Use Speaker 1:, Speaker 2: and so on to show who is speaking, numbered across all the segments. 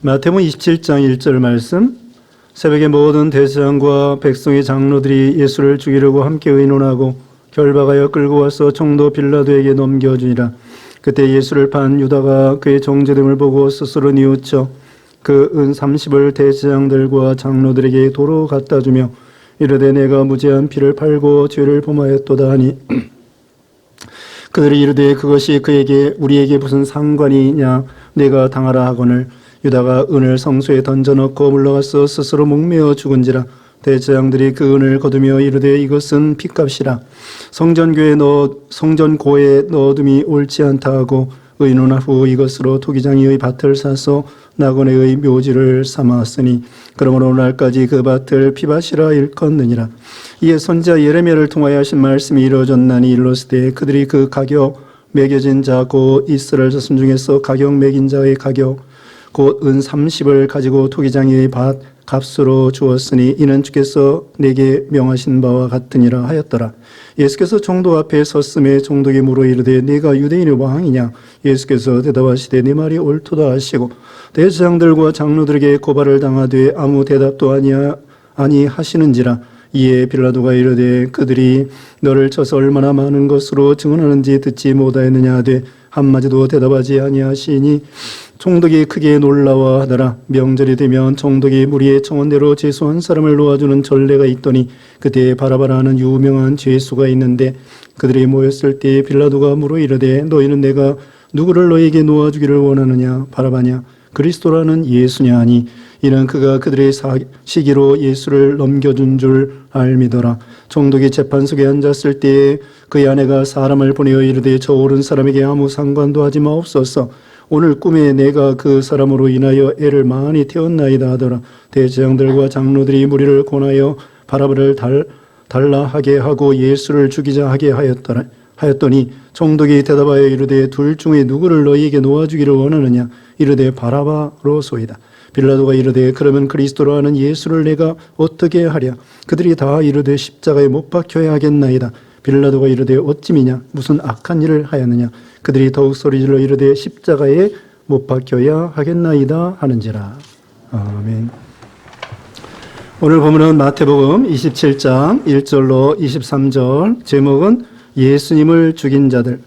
Speaker 1: 마태복음 27장 1절 말씀. 새벽에 모든 대제사장과 백성의 장로들이 예수를 죽이려고 함께 의논하고 결박하여 끌고 와서 총독 빌라도에게 넘겨주니라. 그때 예수를 판 유다가 그의 정죄됨을 보고 스스로 뉘우쳐 그 은 30을 대제사장들과 장로들에게 도로 갖다 주며 이르되 내가 무죄한 피를 팔고 죄를 범하였도다 하니 그들이 이르되 그것이 우리에게 무슨 상관이냐, 내가 당하라 하거늘 유다가 은을 성소에 던져넣고 물러가서 스스로 목매어 죽은지라. 대제사장들이 그 은을 거두며 이르되 이것은 핏값이라. 성전고에 넣어둠이 옳지 않다 하고 의논한 후 이것으로 토기장이의 밭을 사서 나그네의 묘지를 삼았으니 그러므로 오늘날까지 그 밭을 피밭이라 일컫느니라. 이에 선지자 예레미야를 통하여 하신 말씀이 이루어졌나니 일러스되 그들이 그 가격 매겨진 자 곧 이스라엘 자손 중에서 가격 매긴 자의 가격 곧 은 30을 가지고 토기장의 밭 값으로 주었으니 이는 주께서 내게 명하신 바와 같으니라 하였더라. 예수께서 총독 앞에 섰음에 총독이 물어 이르되 네가 유대인의 왕이냐? 예수께서 대답하시되 네 말이 옳도다 하시고 대제사장들과 장로들에게 고발을 당하되 아무 대답도 아니하시는지라. 이에 빌라도가 이르되 그들이 너를 쳐서 얼마나 많은 것으로 증언하는지 듣지 못하였느냐 하되 한마디도 대답하지 아니하시니 총독이 크게 놀라워하더라. 명절이 되면 총독이 무리의 청원대로 죄수 한 사람을 놓아주는 전례가 있더니 그때 바라바라는 유명한 죄수가 있는데 그들이 모였을 때 빌라도가 물어 이르되 너희는 내가 누구를 너희에게 놓아주기를 원하느냐, 바라바냐, 그리스도라는 예수냐 하니 이는 그가 그들의 시기로 예수를 넘겨준 줄 알미더라. 총독이 재판석에 앉았을 때에 그의 아내가 사람을 보내어 이르되 저 옳은 사람에게 아무 상관도 하지 마옵소서. 오늘 꿈에 내가 그 사람으로 인하여 애를 많이 태웠나이다 하더라. 대제사장들과 장로들이 무리를 권하여 바라바를 달라 하게 하고 예수를 죽이자 하게 하였더니 총독이 대답하여 이르되 둘 중에 누구를 너희에게 놓아주기를 원하느냐? 이르되 바라바로소이다. 빌라도가 이르되 그러면 그리스도로 하는 예수를 내가 어떻게 하랴? 그들이 다 이르되 십자가에 못 박혀야 하겠나이다. 빌라도가 이르되 어찌미냐? 무슨 악한 일을 하였느냐? 그들이 더욱 소리질러 이르되 십자가에 못 박혀야 하겠나이다 하는지라. 아멘. 오늘 본문은 마태복음 27장 1절로 23절, 제목은 예수님을 죽인 자들.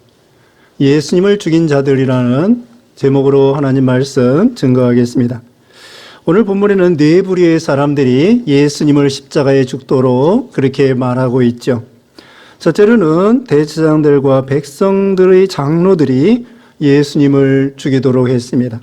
Speaker 1: 예수님을 죽인 자들이라는 제목으로 하나님 말씀 증거하겠습니다. 오늘 본문에는 네 부류의 사람들이 예수님을 십자가에 죽도록 그렇게 말하고 있죠. 첫째로는 대제사장들과 백성들의 장로들이 예수님을 죽이도록 했습니다.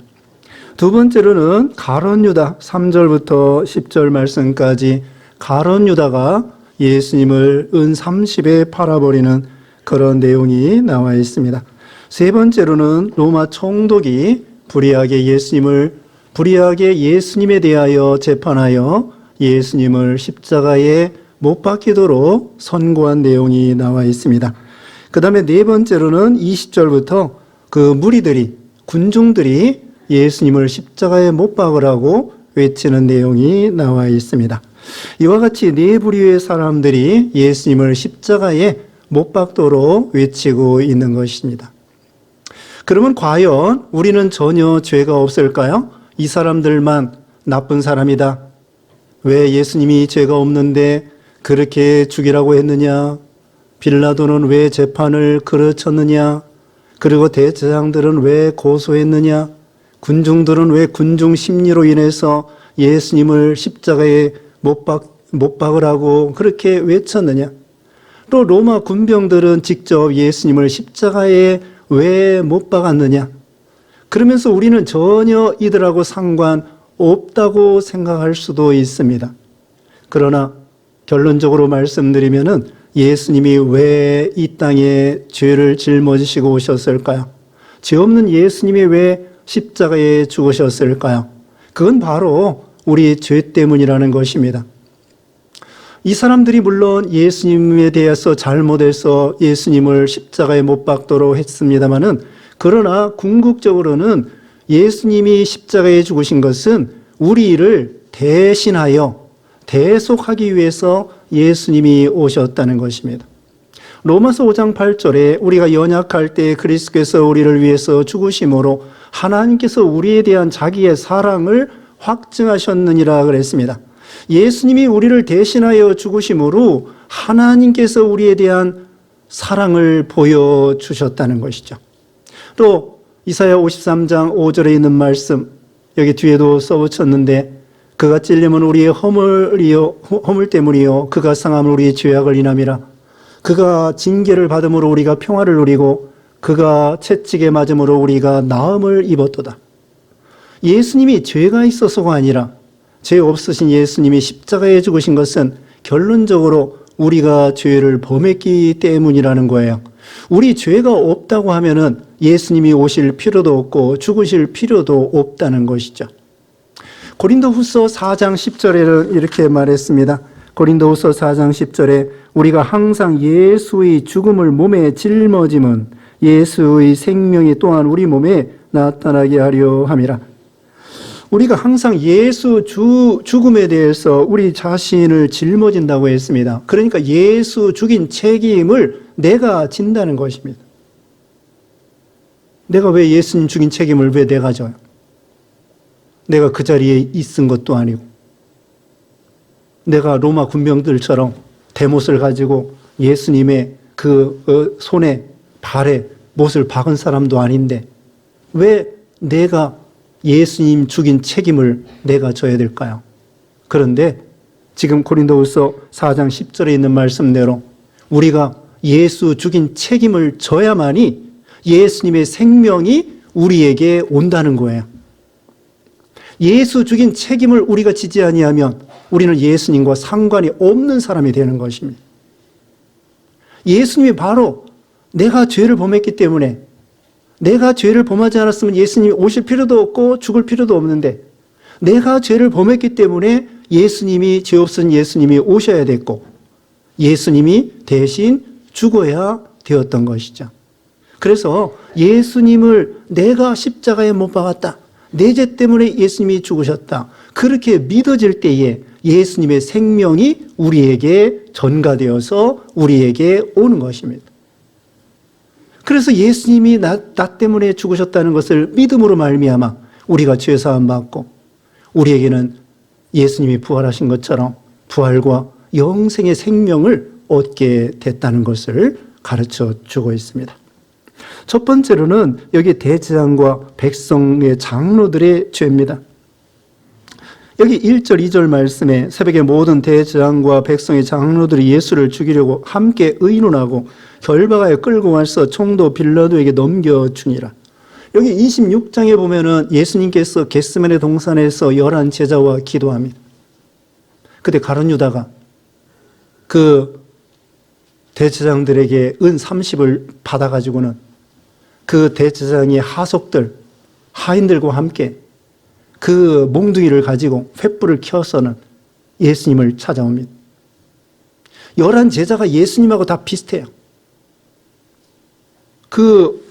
Speaker 1: 두 번째로는 가룟 유다, 3절부터 10절 말씀까지 가룟 유다가 예수님을 은 30에 팔아버리는 그런 내용이 나와 있습니다. 세 번째로는 로마 총독이 불의하게 예수님에 대하여 재판하여 예수님을 십자가에 못 박히도록 선고한 내용이 나와 있습니다. 그 다음에 네 번째로는 20절부터 그 군중들이 예수님을 십자가에 못 박으라고 외치는 내용이 나와 있습니다. 이와 같이 네 부류의 사람들이 예수님을 십자가에 못 박도록 외치고 있는 것입니다. 그러면 과연 우리는 전혀 죄가 없을까요? 이 사람들만 나쁜 사람이다. 왜 예수님이 죄가 없는데 그렇게 죽이라고 했느냐? 빌라도는 왜 재판을 그르쳤느냐? 그리고 대제사장들은 왜 고소했느냐? 군중들은 왜 군중 심리로 인해서 예수님을 십자가에 못 박으라고 그렇게 외쳤느냐? 또 로마 군병들은 직접 예수님을 십자가에 왜 못 박았느냐? 그러면서 우리는 전혀 이들하고 상관없다고 생각할 수도 있습니다. 그러나 결론적으로 말씀드리면은 예수님이 왜 이 땅에 죄를 짊어지시고 오셨을까요? 죄 없는 예수님이 왜 십자가에 죽으셨을까요? 그건 바로 우리 죄 때문이라는 것입니다. 이 사람들이 물론 예수님에 대해서 잘못해서 예수님을 십자가에 못 박도록 했습니다마는 그러나 궁극적으로는 예수님이 십자가에 죽으신 것은 우리를 대신하여 대속하기 위해서 예수님이 오셨다는 것입니다. 로마서 5장 8절에 우리가 연약할 때 그리스도께서 우리를 위해서 죽으심으로 하나님께서 우리에 대한 자기의 사랑을 확증하셨느니라 그랬습니다. 예수님이 우리를 대신하여 죽으심으로 하나님께서 우리에 대한 사랑을 보여주셨다는 것이죠. 또 이사야 53장 5절에 있는 말씀, 여기 뒤에도 써붙였는데, 그가 찔림은 우리의 허물 때문이요 그가 상함은 우리의 죄악을 인함이라. 그가 징계를 받음으로 우리가 평화를 누리고 그가 채찍에 맞음으로 우리가 나음을 입었도다. 예수님이 죄가 있어서가 아니라 죄 없으신 예수님이 십자가에 죽으신 것은 결론적으로 우리가 죄를 범했기 때문이라는 거예요. 우리 죄가 없다고 하면은 예수님이 오실 필요도 없고 죽으실 필요도 없다는 것이죠. 고린도후서 4장 10절에는 이렇게 말했습니다. 고린도후서 4장 10절에 우리가 항상 예수의 죽음을 몸에 짊어짐은 예수의 생명이 또한 우리 몸에 나타나게 하려 함이라. 우리가 항상 예수 죽음에 대해서 우리 자신을 짊어진다고 했습니다. 그러니까 예수 죽인 책임을 내가 진다는 것입니다. 내가 왜 예수님 죽인 책임을 왜 내가 져요? 내가 그 자리에 있은 것도 아니고, 내가 로마 군병들처럼 대못을 가지고 예수님의 그 손에 발에 못을 박은 사람도 아닌데 왜 내가 예수님 죽인 책임을 내가 져야 될까요? 그런데 지금 고린도후서 4장 10절에 있는 말씀대로 우리가 예수 죽인 책임을 져야만이 예수님의 생명이 우리에게 온다는 거예요. 예수 죽인 책임을 우리가 지지 아니하면 우리는 예수님과 상관이 없는 사람이 되는 것입니다. 예수님이 바로 내가 죄를 범했기 때문에, 내가 죄를 범하지 않았으면 예수님이 오실 필요도 없고 죽을 필요도 없는데, 내가 죄를 범했기 때문에 예수님이, 죄 없은 예수님이 오셔야 됐고 예수님이 대신 죽어야 되었던 것이죠. 그래서 예수님을 내가 십자가에 못 박았다, 내 죄 때문에 예수님이 죽으셨다, 그렇게 믿어질 때에 예수님의 생명이 우리에게 전가되어서 우리에게 오는 것입니다. 그래서 예수님이 나 때문에 죽으셨다는 것을 믿음으로 말미암아 우리가 죄 사함 받고 우리에게는 예수님이 부활하신 것처럼 부활과 영생의 생명을 얻게 됐다는 것을 가르쳐 주고 있습니다. 첫 번째로는 여기 대제사장과 백성의 장로들의 죄입니다. 여기 1절, 2절 말씀에 새벽에 모든 대제사장과 백성의 장로들이 예수를 죽이려고 함께 의논하고 결박하여 끌고 와서 총독 빌라도에게 넘겨주니라. 여기 26장에 보면은 예수님께서 겟세마네 동산에서 11 제자와 기도합니다. 그때 가룟 유다가 그 대제사장들에게 은 30을 받아가지고는 그 대제사장의 하속들, 하인들과 함께 그 몽둥이를 가지고 횃불을 켜서는 예수님을 찾아옵니다. 11 제자가 예수님하고 다 비슷해요. 그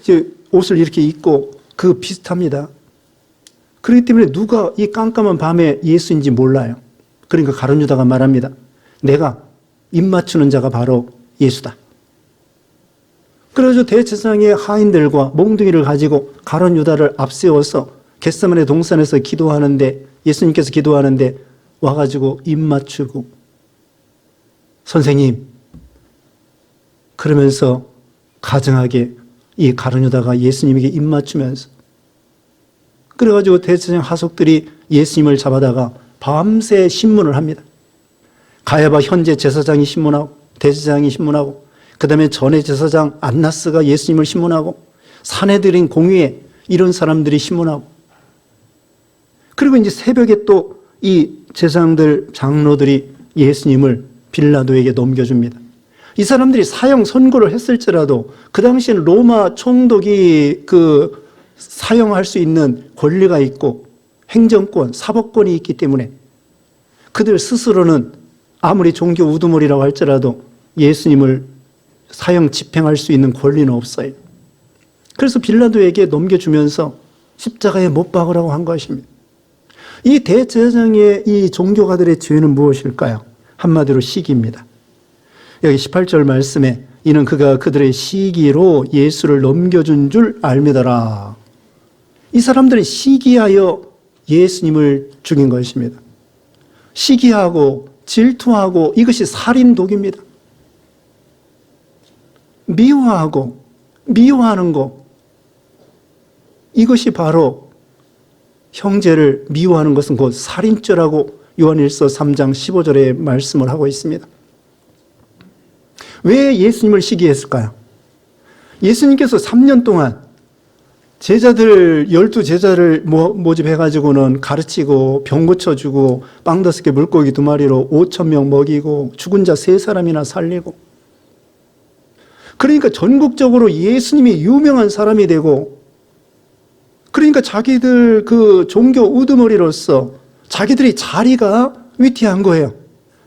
Speaker 1: 옷을 이렇게 입고 그 비슷합니다. 그렇기 때문에 누가 이 깜깜한 밤에 예수인지 몰라요. 그러니까 가룟 유다가 말합니다. 내가 입 맞추는 자가 바로 예수다. 그래서 대제사장의 하인들과 몽둥이를 가지고 가룟 유다를 앞세워서 겟세마네 동산에서 기도하는데, 예수님께서 기도하는데 와가지고 입 맞추고 선생님 그러면서 가증하게 이 가룟 유다가 예수님에게 입 맞추면서, 그래가지고 대제사장 하속들이 예수님을 잡아다가 밤새 신문을 합니다. 가야바 현재 제사장이 신문하고 대제사장이 신문하고 그 다음에 전에 제사장 안나스가 예수님을 신문하고 사내들인 공의회 이런 사람들이 신문하고, 그리고 이제 새벽에 또 이 제사장들 장로들이 예수님을 빌라도에게 넘겨줍니다. 이 사람들이 사형 선고를 했을지라도 그 당시에는 로마 총독이 그 사형할 수 있는 권리가 있고 행정권, 사법권이 있기 때문에 그들 스스로는 아무리 종교 우두머리라고 할지라도 예수님을 사형 집행할 수 있는 권리는 없어요. 그래서 빌라도에게 넘겨주면서 십자가에 못 박으라고 한 것입니다. 이 대제사장의 이 종교가들의 죄는 무엇일까요? 한마디로 시기입니다. 여기 18절 말씀에 이는 그가 그들의 시기로 예수를 넘겨준 줄 알미더라. 이 사람들은 시기하여 예수님을 죽인 것입니다. 시기하고 질투하고 이것이 살인독입니다. 미워하고 미워하는 것, 이것이 바로 형제를 미워하는 것은 곧 살인죄라고 요한일서 3장 15절에 말씀을 하고 있습니다. 왜 예수님을 시기했을까요? 예수님께서 3년 동안 제자들 12제자를 모집해가지고는 가르치고 병 고쳐주고 빵 5개 물고기 2마리로 5,000명 먹이고 죽은 자 3사람이나 살리고, 그러니까 전국적으로 예수님이 유명한 사람이 되고, 그러니까 자기들 그 종교 우두머리로서 자기들의 자리가 위태한 거예요.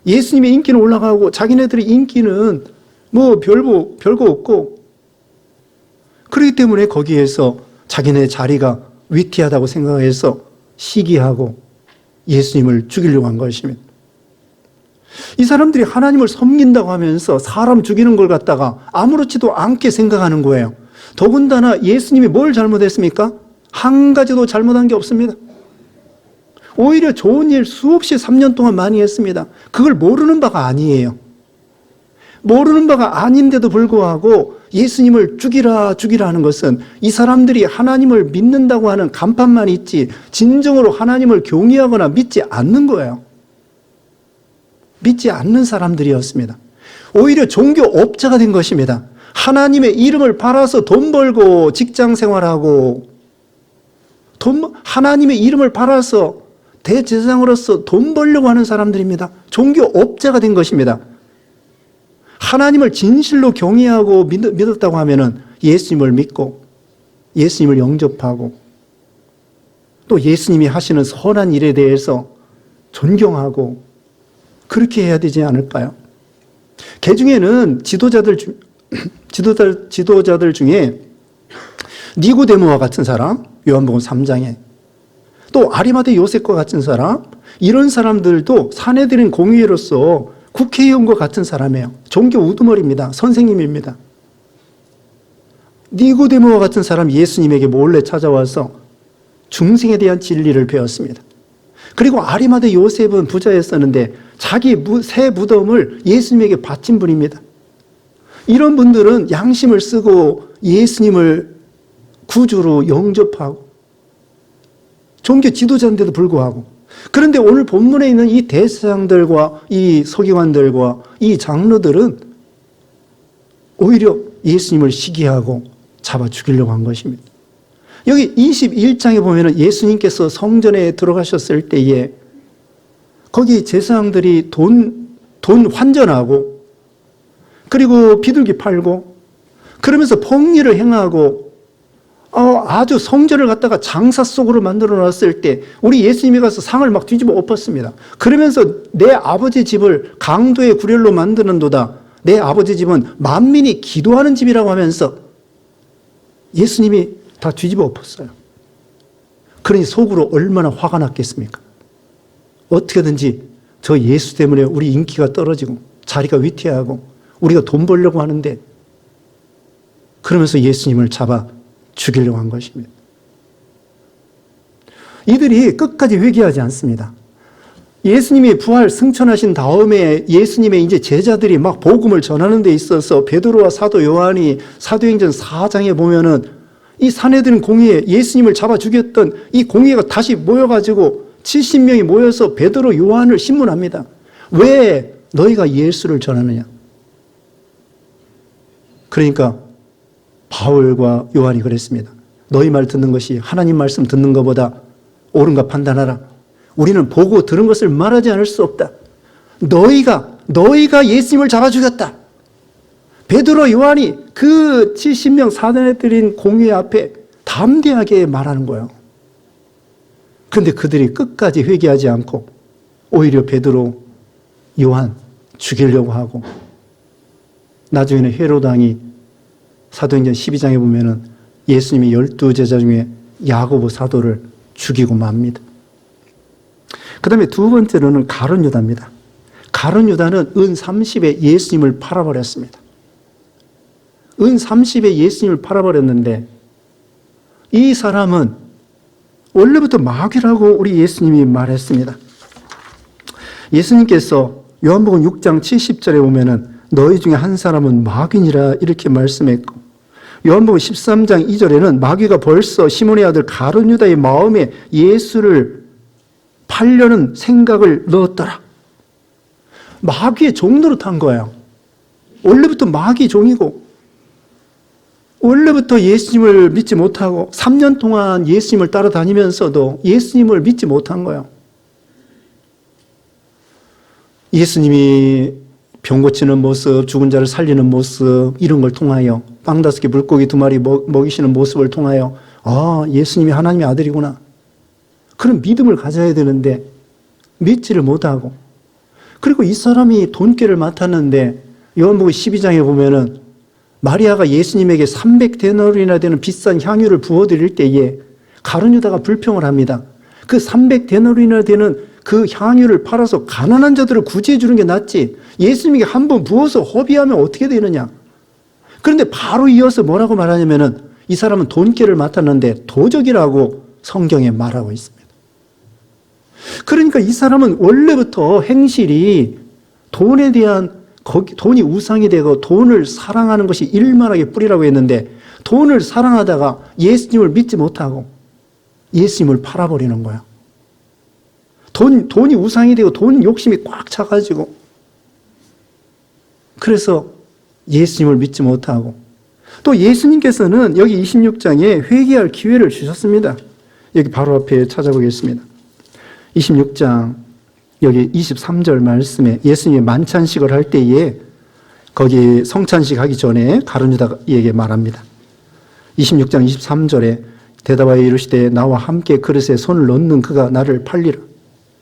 Speaker 1: 예수님의 인기는 올라가고 자기네들의 인기는 뭐 별거 없고, 그렇기 때문에 거기에서 자기네 자리가 위태하다고 생각해서 시기하고 예수님을 죽이려고 한 것입니다. 이 사람들이 하나님을 섬긴다고 하면서 사람 죽이는 걸 갖다가 아무렇지도 않게 생각하는 거예요. 더군다나 예수님이 뭘 잘못했습니까? 한 가지도 잘못한 게 없습니다. 오히려 좋은 일 수없이 3년 동안 많이 했습니다. 그걸 모르는 바가 아니에요. 모르는 바가 아닌데도 불구하고 예수님을 죽이라 하는 것은 이 사람들이 하나님을 믿는다고 하는 간판만 있지 진정으로 하나님을 경외하거나 믿지 않는 거예요. 믿지 않는 사람들이었습니다. 오히려 종교업자가 된 것입니다. 하나님의 이름을 팔아서 돈 벌고 직장 생활하고, 하나님의 이름을 팔아서 대제사장으로서 돈 벌려고 하는 사람들입니다. 종교업자가 된 것입니다. 하나님을 진실로 경외하고 믿었다고 하면은 예수님을 믿고 예수님을 영접하고 또 예수님이 하시는 선한 일에 대해서 존경하고 그렇게 해야 되지 않을까요? 개중에는 지도자들 중에 니고데모와 같은 사람, 요한복음 3장에, 또 아리마대 요셉과 같은 사람, 이런 사람들도 사내들인 공의로서 국회의원과 같은 사람이에요. 종교 우두머리입니다. 선생님입니다. 니고데모와 같은 사람 예수님에게 몰래 찾아와서 중생에 대한 진리를 배웠습니다. 그리고 아리마대 요셉은 부자였었는데 자기 새 무덤을 예수님에게 바친 분입니다. 이런 분들은 양심을 쓰고 예수님을 구주로 영접하고 종교 지도자인데도 불구하고, 그런데 오늘 본문에 있는 이 대제사장들과 이 서기관들과 이 장로들은 오히려 예수님을 시기하고 잡아 죽이려고 한 것입니다. 여기 21장에 보면 예수님께서 성전에 들어가셨을 때에 거기 제사장들이 돈 환전하고 그리고 비둘기 팔고 그러면서 폭리를 행하고 아주 성전을 갖다가 장사 속으로 만들어 놨을 때 우리 예수님이 가서 상을 막 뒤집어 엎었습니다. 그러면서 내 아버지 집을 강도의 구렬로 만드는도다. 내 아버지 집은 만민이 기도하는 집이라고 하면서 예수님이 다 뒤집어 엎었어요. 그러니 속으로 얼마나 화가 났겠습니까? 어떻게든지 저 예수 때문에 우리 인기가 떨어지고 자리가 위태하고 우리가 돈 벌려고 하는데, 그러면서 예수님을 잡아 죽이려고 한 것입니다. 이들이 끝까지 회개하지 않습니다. 예수님이 부활 승천하신 다음에 예수님의 이제 제자들이 막 복음을 전하는 데 있어서 베드로와 사도 요한이 사도행전 4장에 보면은 이 사내들은 공회에 예수님을 잡아 죽였던 이 공회가 다시 모여가지고 70명이 모여서 베드로 요한을 신문합니다. 왜 너희가 예수를 전하느냐? 그러니까 바울과 요한이 그랬습니다. 너희 말 듣는 것이 하나님 말씀 듣는 것보다 옳은가 판단하라. 우리는 보고 들은 것을 말하지 않을 수 없다. 너희가 예수님을 잡아 죽였다. 베드로 요한이 그 70명 사내들인 공회 앞에 담대하게 말하는 거예요. 그런데 그들이 끝까지 회개하지 않고 오히려 베드로 요한 죽이려고 하고, 나중에는 헤로드 왕이 사도행전 12장에 보면은 예수님이 12제자 중에 야고보 사도를 죽이고 맙니다. 그 다음에 두 번째로는 가룟 유다입니다. 가룟 유다는 은 30에 예수님을 팔아버렸습니다. 은 30에 예수님을 팔아버렸는데 이 사람은 원래부터 마귀라고 우리 예수님이 말했습니다. 예수님께서 요한복음 6장 70절에 보면은 너희 중에 한 사람은 마귀니라 이렇게 말씀했고, 요한복음 13장 2절에는 마귀가 벌써 시몬의 아들 가룟 유다의 마음에 예수를 팔려는 생각을 넣었더라. 마귀의 종 노릇한 거예요. 원래부터 마귀 종이고, 원래부터 예수님을 믿지 못하고 3년 동안 예수님을 따라다니면서도 예수님을 믿지 못한 거예요. 예수님이 병 고치는 모습, 죽은 자를 살리는 모습, 이런 걸 통하여, 빵 5개 물고기 2마리 먹이시는 모습을 통하여 예수님이 하나님의 아들이구나, 그런 믿음을 가져야 되는데 믿지를 못하고, 그리고 이 사람이 돈꾀를 맡았는데 요한복음 12장에 보면은 마리아가 예수님에게 300데나리나 되는 비싼 향유를 부어드릴 때에 가룟 유다가 불평을 합니다. 그 300데나리나 되는 그 향유를 팔아서 가난한 자들을 구제해 주는 게 낫지, 예수님에게 한번 부어서 허비하면 어떻게 되느냐. 그런데 바로 이어서 뭐라고 말하냐면은 이 사람은 돈꾀를 맡았는데 도적이라고 성경에 말하고 있습니다. 그러니까 이 사람은 원래부터 행실이 돈에 대한, 돈이 우상이 되고 돈을 사랑하는 것이 일만하게 뿌리라고 했는데 돈을 사랑하다가 예수님을 믿지 못하고 예수님을 팔아버리는 거야. 돈이 우상이 되고 돈 욕심이 꽉 차가지고, 그래서 예수님을 믿지 못하고, 또 예수님께서는 여기 26장에 회개할 기회를 주셨습니다. 여기 바로 앞에 찾아보겠습니다. 26장 여기 23절 말씀에 예수님이 만찬식을 할 때에 거기 성찬식 하기 전에 가룟 유다에게 말합니다. 26장 23절에 대답하여 이르시되 나와 함께 그릇에 손을 넣는 그가 나를 팔리라.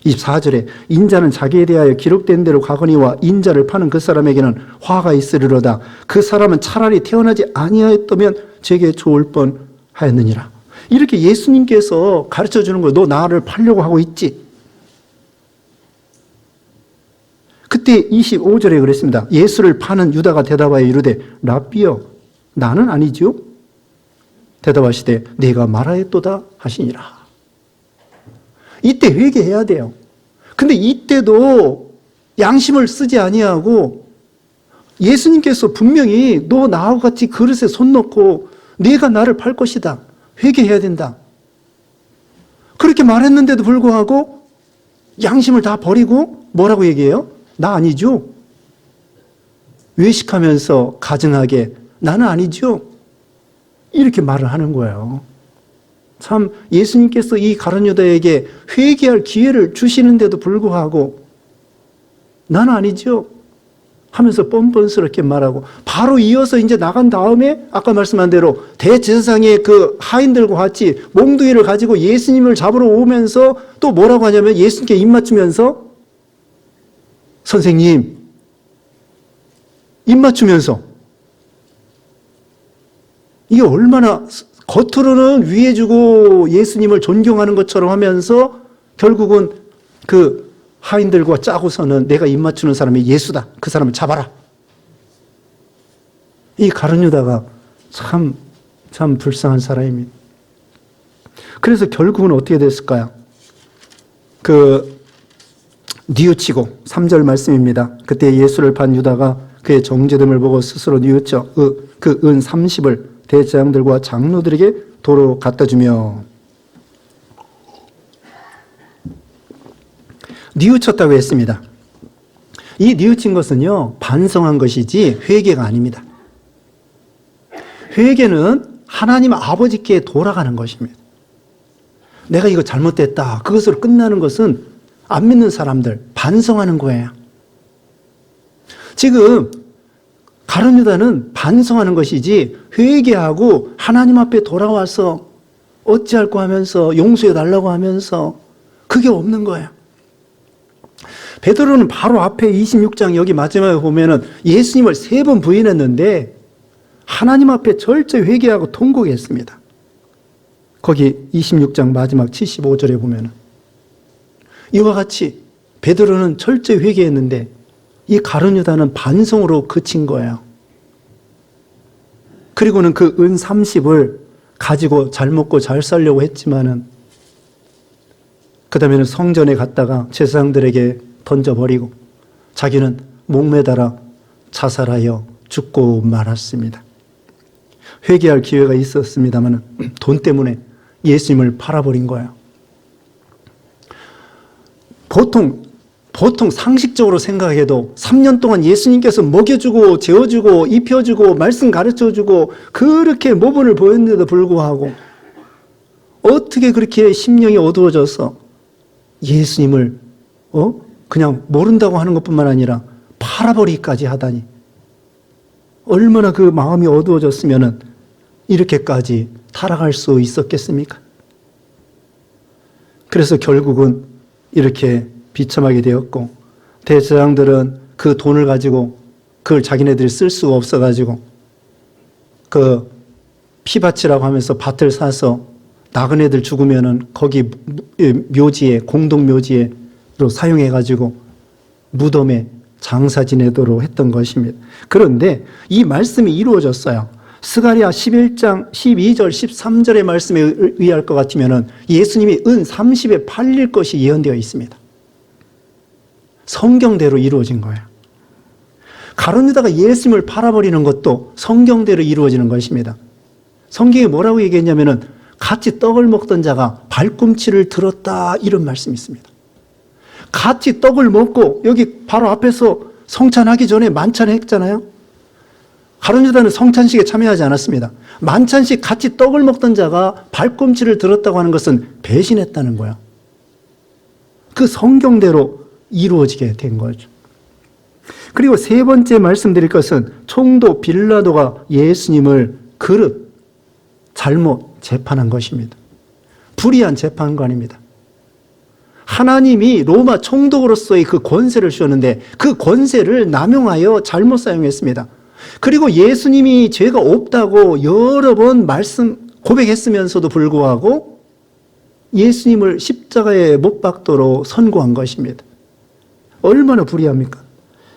Speaker 1: 24절에 인자는 자기에 대하여 기록된 대로 가거니와 인자를 파는 그 사람에게는 화가 있으리로다. 그 사람은 차라리 태어나지 아니하였다면 제게 좋을 뻔하였느니라. 이렇게 예수님께서 가르쳐주는 거예요. 너 나를 팔려고 하고 있지. 그때 25절에 그랬습니다. 예수를 파는 유다가 대답하여 이르되 랍비여 나는 아니지요? 대답하시되 내가 말하였도다 하시니라. 이때 회개해야 돼요. 근데 이때도 양심을 쓰지 아니하고 예수님께서 분명히 너 나하고 같이 그릇에 손 넣고 네가 나를 팔 것이다, 회개해야 된다, 그렇게 말했는데도 불구하고 양심을 다 버리고 뭐라고 얘기해요? 나 아니죠? 외식하면서 가증하게 나는 아니죠? 이렇게 말을 하는 거예요. 참 예수님께서 이 가룟 유다에게 회개할 기회를 주시는데도 불구하고 나는 아니죠 하면서 뻔뻔스럽게 말하고, 바로 이어서 이제 나간 다음에 아까 말씀한 대로 대제사장의 그 하인들과 같이 몽둥이를 가지고 예수님을 잡으러 오면서 또 뭐라고 하냐면 예수님께 입 맞추면서 선생님, 입 맞추면서, 이게 얼마나 겉으로는 위해주고 예수님을 존경하는 것처럼 하면서 결국은 그 하인들과 짜고서는 내가 입 맞추는 사람이 예수다, 그 사람을 잡아라. 이 가룟 유다가 참 불쌍한 사람입니다. 그래서 결국은 어떻게 됐을까요? 뉘우치고 3절 말씀입니다. 그때 예수를 판 유다가 그의 정죄됨을 보고 스스로 뉘우쳐 그 은 30을 대제사장들과 장로들에게 도로 갖다 주며. 뉘우쳤다고 했습니다. 이 뉘우친 것은요, 반성한 것이지 회개가 아닙니다. 회개는 하나님 아버지께 돌아가는 것입니다. 내가 이거 잘못됐다, 그것으로 끝나는 것은 안 믿는 사람들 반성하는 거예요. 지금 가룟 유다는 반성하는 것이지 회개하고 하나님 앞에 돌아와서 어찌할까 하면서 용서해 달라고 하면서 그게 없는 거예요. 베드로는 바로 앞에 26장 여기 마지막에 보면은 예수님을 3번 부인했는데 하나님 앞에 철저히 회개하고 통곡했습니다. 거기 26장 마지막 75절에 보면은 이와 같이 베드로는 철저히 회개했는데 이 가룟 유다는 반성으로 그친 거예요. 그리고는 그 은 30을 가지고 잘 먹고 잘 살려고 했지만은 그 다음에는 성전에 갔다가 제사장들에게 던져버리고 자기는 목매달아 자살하여 죽고 말았습니다. 회개할 기회가 있었습니다만 돈 때문에 예수님을 팔아버린 거예요. 보통 상식적으로 생각해도 3년 동안 예수님께서 먹여주고 재워주고 입혀주고 말씀 가르쳐주고 그렇게 모범을 보였는데도 불구하고 어떻게 그렇게 심령이 어두워져서 예수님을 그냥 모른다고 하는 것뿐만 아니라 팔아버리기까지 하다니, 얼마나 그 마음이 어두워졌으면 이렇게까지 타락할 수 있었겠습니까? 그래서 결국은 이렇게 비참하게 되었고, 대제사장들은 그 돈을 가지고 그걸 자기네들이 쓸 수가 없어가지고 그 피밭이라고 하면서 밭을 사서 나그네들 죽으면은 거기 묘지에, 공동 묘지에로 사용해가지고 무덤에 장사 지내도록 했던 것입니다. 그런데 이 말씀이 이루어졌어요. 스가랴 11장 12절 13절의 말씀에 의할 것 같으면 예수님이 은 30에 팔릴 것이 예언되어 있습니다. 성경대로 이루어진 거예요. 가룟 유다가 예수님을 팔아버리는 것도 성경대로 이루어지는 것입니다. 성경에 뭐라고 얘기했냐면은 같이 떡을 먹던 자가 발꿈치를 들었다, 이런 말씀이 있습니다. 같이 떡을 먹고 여기 바로 앞에서 성찬하기 전에 만찬했잖아요. 가룟 유다는 성찬식에 참여하지 않았습니다. 만찬식 같이 떡을 먹던 자가 발꿈치를 들었다고 하는 것은 배신했다는 거예요. 그 성경대로 이루어지게 된 거죠. 그리고 세 번째 말씀드릴 것은 총독 빌라도가 예수님을 잘못 재판한 것입니다. 불의한 재판관입니다. 하나님이 로마 총독으로서의 그 권세를 주었는데 그 권세를 남용하여 잘못 사용했습니다. 그리고 예수님이 죄가 없다고 여러 번 고백했으면서도 불구하고 예수님을 십자가에 못 박도록 선고한 것입니다. 얼마나 불의합니까?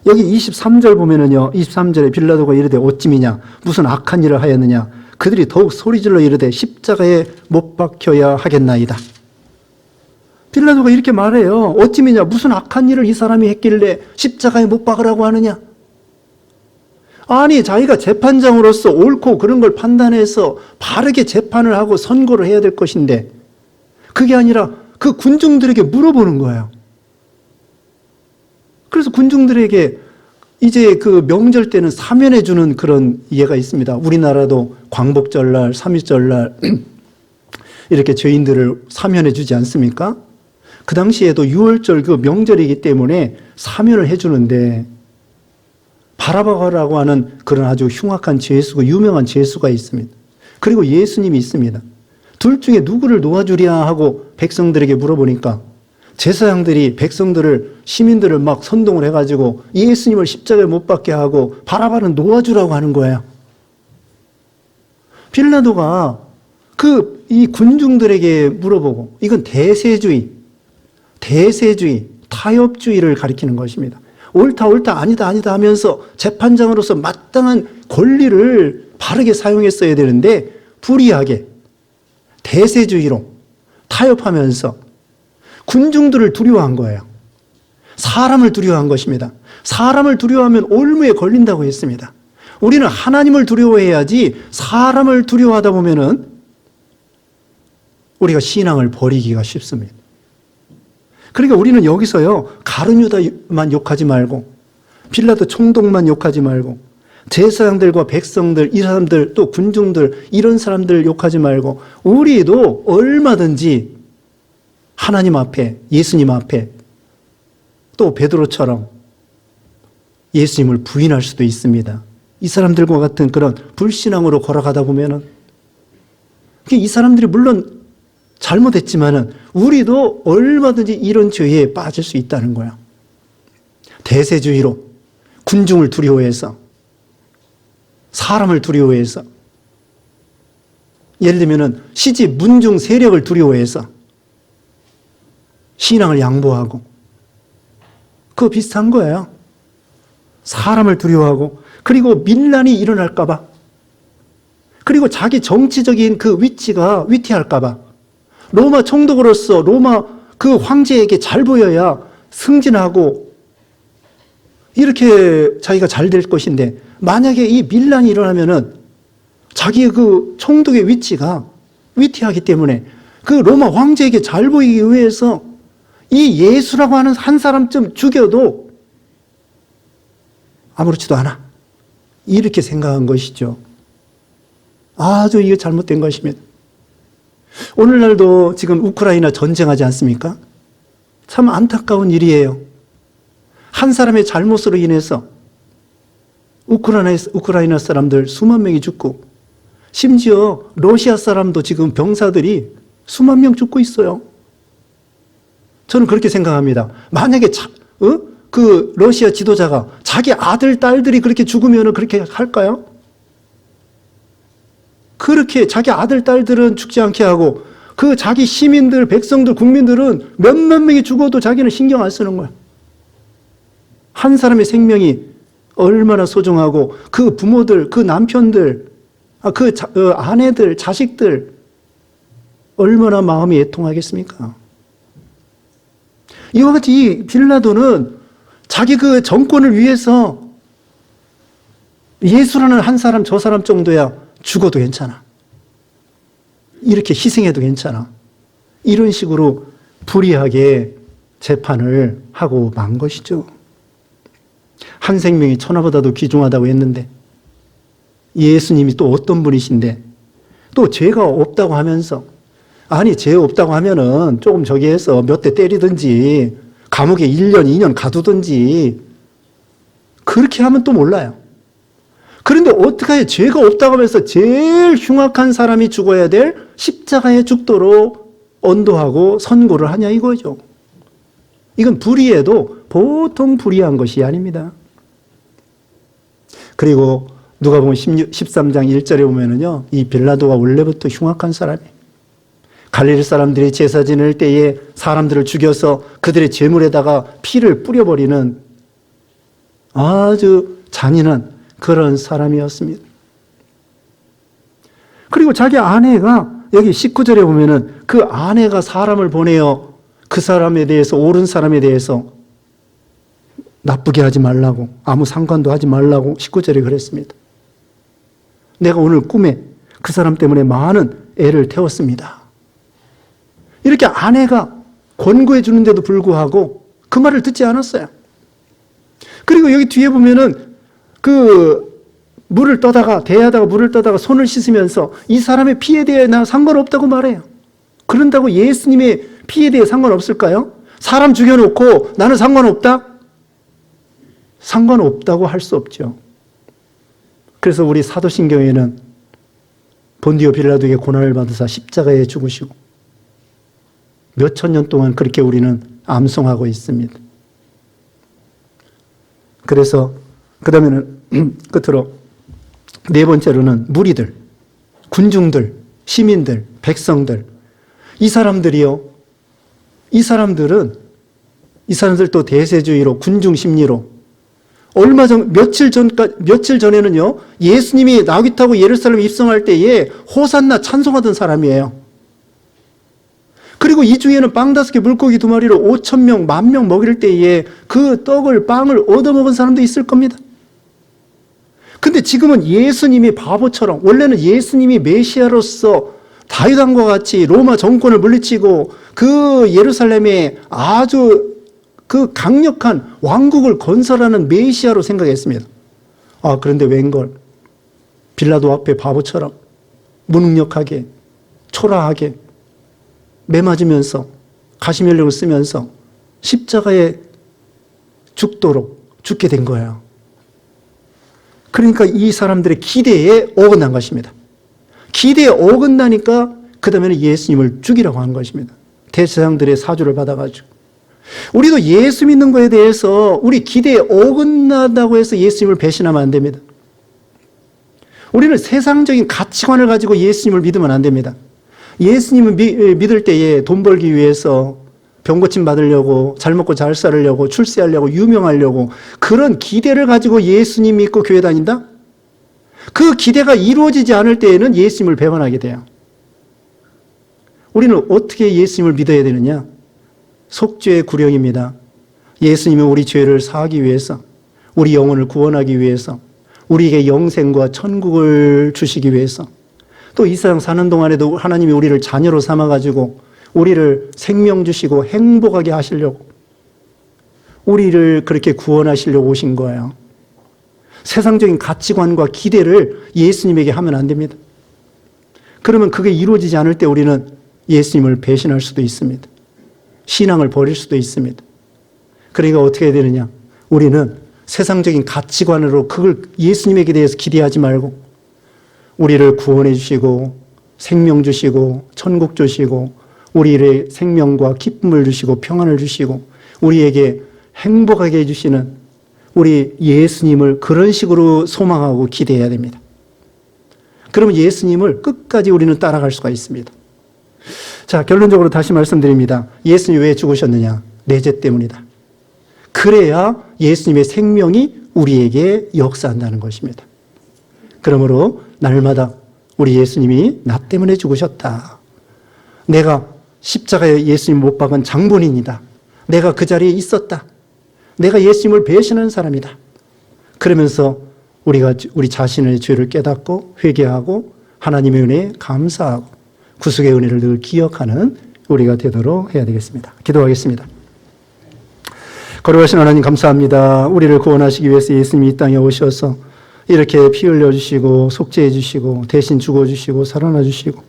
Speaker 1: 여기 23절 보면은요, 23절에 빌라도가 이르되 어찌미냐, 무슨 악한 일을 하였느냐, 그들이 더욱 소리질러 이르되 십자가에 못 박혀야 하겠나이다. 빌라도가 이렇게 말해요. 어찌미냐, 무슨 악한 일을 이 사람이 했길래 십자가에 못 박으라고 하느냐. 아니, 자기가 재판장으로서 옳고 그런 걸 판단해서 바르게 재판을 하고 선고를 해야 될 것인데 그게 아니라 그 군중들에게 물어보는 거예요. 그래서 군중들에게 이제 그 명절 때는 사면해 주는 그런 예가 있습니다. 우리나라도 광복절날, 삼일절날 이렇게 죄인들을 사면해 주지 않습니까? 그 당시에도 유월절 그 명절이기 때문에 사면을 해 주는데 바라바라고 하는 그런 아주 흉악한 죄수가, 유명한 죄수가 있습니다. 그리고 예수님이 있습니다. 둘 중에 누구를 놓아주랴 하고 백성들에게 물어보니까 제사장들이 시민들을 막 선동을 해가지고 예수님을 십자가에 못 박게 하고 바라바는 놓아주라고 하는 거예요. 빌라도가 이 군중들에게 물어보고, 이건 대세주의, 타협주의를 가리키는 것입니다. 옳다, 아니다 하면서 재판장으로서 마땅한 권리를 바르게 사용했어야 되는데 불의하게 대세주의로 타협하면서 군중들을 두려워한 거예요. 사람을 두려워한 것입니다. 사람을 두려워하면 올무에 걸린다고 했습니다. 우리는 하나님을 두려워해야지 사람을 두려워하다 보면은 우리가 신앙을 버리기가 쉽습니다. 그러니까 우리는 여기서요, 가룟 유다만 욕하지 말고 빌라도 총독만 욕하지 말고 제사장들과 백성들, 이 사람들, 또 군중들, 이런 사람들 욕하지 말고 우리도 얼마든지 하나님 앞에, 예수님 앞에 또 베드로처럼 예수님을 부인할 수도 있습니다. 이 사람들과 같은 그런 불신앙으로 걸어가다 보면은 이 사람들이 물론 잘못했지만은 우리도 얼마든지 이런 죄에 빠질 수 있다는 거야. 대세주의로, 군중을 두려워해서, 사람을 두려워해서, 예를 들면은 시집, 문중, 세력을 두려워해서 신앙을 양보하고, 그거 비슷한 거예요. 사람을 두려워하고, 그리고 민란이 일어날까봐 그리고 자기 정치적인 그 위치가 위태할까봐 로마 총독으로서 로마 그 황제에게 잘 보여야 승진하고 이렇게 자기가 잘 될 것인데, 만약에 이 밀란이 일어나면은 자기의 그 총독의 위치가 위태하기 때문에 그 로마 황제에게 잘 보이기 위해서 이 예수라고 하는 한 사람쯤 죽여도 아무렇지도 않아, 이렇게 생각한 것이죠. 아주 이게 잘못된 것입니다. 오늘날도 지금 우크라이나 전쟁하지 않습니까? 참 안타까운 일이에요. 한 사람의 잘못으로 인해서 우크라이나 사람들 수만 명이 죽고, 심지어 러시아 사람도 지금 병사들이 수만 명 죽고 있어요. 저는 그렇게 생각합니다. 만약에 그 러시아 지도자가 자기 아들, 딸들이 그렇게 죽으면 그렇게 할까요? 그렇게 자기 아들, 딸들은 죽지 않게 하고 그 자기 시민들, 백성들, 국민들은 몇만 명이 죽어도 자기는 신경 안 쓰는 거야. 한 사람의 생명이 얼마나 소중하고 그 부모들, 그 남편들, 그 아내들, 자식들 얼마나 마음이 애통하겠습니까? 이와 같이 이 빌라도는 자기 그 정권을 위해서 예수라는 한 사람, 저 사람 정도야 죽어도 괜찮아, 이렇게 희생해도 괜찮아, 이런 식으로 불의하게 재판을 하고 만 것이죠. 한 생명이 천하보다도 귀중하다고 했는데 예수님이 또 어떤 분이신데 또 죄가 없다고 하면서, 아니 죄 없다고 하면은 조금 저기 해서 몇 대 때리든지 감옥에 1년, 2년 가두든지 그렇게 하면 또 몰라요. 그런데 어떻게 죄가 없다고 하면서 제일 흉악한 사람이 죽어야 될 십자가에 죽도록 언도하고 선고를 하냐 이거죠. 이건 불의해도 보통 불의한 것이 아닙니다. 그리고 누가복음 13장 1절에 보면은요, 이 빌라도가 원래부터 흉악한 사람이에요. 갈릴리 사람들이 제사 지낼 때에 사람들을 죽여서 그들의 제물에다가 피를 뿌려버리는 아주 잔인한 그런 사람이었습니다. 그리고 자기 아내가 여기 19절에 보면은 그 아내가 사람을 보내어 그 사람에 대해서, 옳은 사람에 대해서 나쁘게 하지 말라고, 아무 상관도 하지 말라고 19절에 그랬습니다. 내가 오늘 꿈에 그 사람 때문에 많은 애를 태웠습니다. 이렇게 아내가 권고해 주는데도 불구하고 그 말을 듣지 않았어요. 그리고 여기 뒤에 보면은 그 물을 떠다가, 대야다가 물을 떠다가 손을 씻으면서 이 사람의 피에 대해 나 상관없다고 말해요. 그런다고 예수님의 피에 대해 상관없을까요? 사람 죽여놓고 나는 상관없다? 상관없다고 할 수 없죠. 그래서 우리 사도신경에는 본디오 빌라도에게 고난을 받으사 십자가에 죽으시고 몇천 년 동안 그렇게 우리는 암송하고 있습니다. 그래서 그 다음에는 끝으로 네 번째로는 무리들, 군중들, 시민들, 백성들, 이 사람들이요, 이 사람들 또 대세주의로, 군중 심리로 며칠 전에는요, 예수님이 나귀 타고 예루살렘에 입성할 때에 호산나 찬송하던 사람이에요. 그리고 이 중에는 빵 5개 물고기 2마리로 5,000명, 10,000명 먹일 때에 그 빵을 얻어먹은 사람도 있을 겁니다. 근데 지금은 예수님이 바보처럼, 원래는 예수님이 메시아로서 다윗 왕과 같이 로마 정권을 물리치고 그 예루살렘에 아주 그 강력한 왕국을 건설하는 메시아로 생각했습니다. 그런데 웬걸 빌라도 앞에 바보처럼 무능력하게, 초라하게 매맞으면서 가시면력을 쓰면서 십자가에 죽게 된 거예요. 그러니까 이 사람들의 기대에 어긋난 것입니다. 기대에 어긋나니까 그 다음에는 예수님을 죽이라고 한 것입니다. 대제사장들의 사주를 받아가지고. 우리도 예수 믿는 거에 대해서 우리 기대에 어긋나다고 해서 예수님을 배신하면 안 됩니다. 우리는 세상적인 가치관을 가지고 예수님을 믿으면 안 됩니다. 예수님을 믿을 때에 돈 벌기 위해서 병 고침 받으려고, 잘 먹고 잘 살으려고, 출세하려고, 유명하려고 그런 기대를 가지고 예수님 믿고 교회 다닌다? 그 기대가 이루어지지 않을 때에는 예수님을 배반하게 돼요. 우리는 어떻게 예수님을 믿어야 되느냐? 속죄의 구령입니다. 예수님은 우리 죄를 사하기 위해서, 우리 영혼을 구원하기 위해서, 우리에게 영생과 천국을 주시기 위해서, 또 이 세상 사는 동안에도 하나님이 우리를 자녀로 삼아가지고 우리를 생명 주시고 행복하게 하시려고, 우리를 그렇게 구원하시려고 오신 거예요. 세상적인 가치관과 기대를 예수님에게 하면 안 됩니다. 그러면 그게 이루어지지 않을 때 우리는 예수님을 배신할 수도 있습니다. 신앙을 버릴 수도 있습니다. 그러니까 어떻게 해야 되느냐? 우리는 세상적인 가치관으로 그걸 예수님에게 대해서 기대하지 말고 우리를 구원해 주시고 생명 주시고 천국 주시고 우리의 생명과 기쁨을 주시고 평안을 주시고 우리에게 행복하게 해주시는 우리 예수님을 그런 식으로 소망하고 기대해야 됩니다. 그러면 예수님을 끝까지 우리는 따라갈 수가 있습니다. 자, 결론적으로 다시 말씀드립니다. 예수님이 왜 죽으셨느냐? 내 죄 때문이다. 그래야 예수님의 생명이 우리에게 역사한다는 것입니다. 그러므로 날마다 우리 예수님이 나 때문에 죽으셨다. 내가 십자가에 예수님 못 박은 장본인이다. 내가 그 자리에 있었다. 내가 예수님을 배신한 사람이다. 그러면서 우리가 우리 자신의 죄를 깨닫고 회개하고 하나님의 은혜에 감사하고 구속의 은혜를 늘 기억하는 우리가 되도록 해야 되겠습니다. 기도하겠습니다. 거룩하신 하나님 감사합니다. 우리를 구원하시기 위해서 예수님이 이 땅에 오셔서 이렇게 피 흘려주시고 속죄해 주시고 대신 죽어주시고 살아나 주시고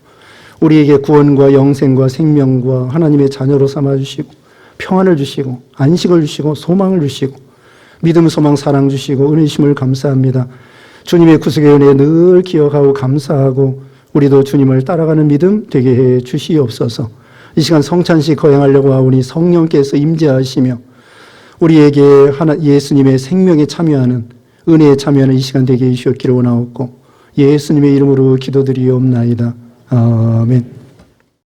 Speaker 1: 우리에게 구원과 영생과 생명과 하나님의 자녀로 삼아주시고 평안을 주시고 안식을 주시고 소망을 주시고 믿음, 소망, 사랑 주시고 은혜심을 감사합니다. 주님의 구속의 은혜 늘 기억하고 감사하고 우리도 주님을 따라가는 믿음 되게 해 주시옵소서. 이 시간 성찬식 거행하려고 하오니 성령께서 임재하시며 우리에게 예수님의 생명에 참여하는 은혜에 참여하는 이 시간 되게 해 주시옵기를 원하옵고 예수님의 이름으로 기도드리옵나이다. 아멘.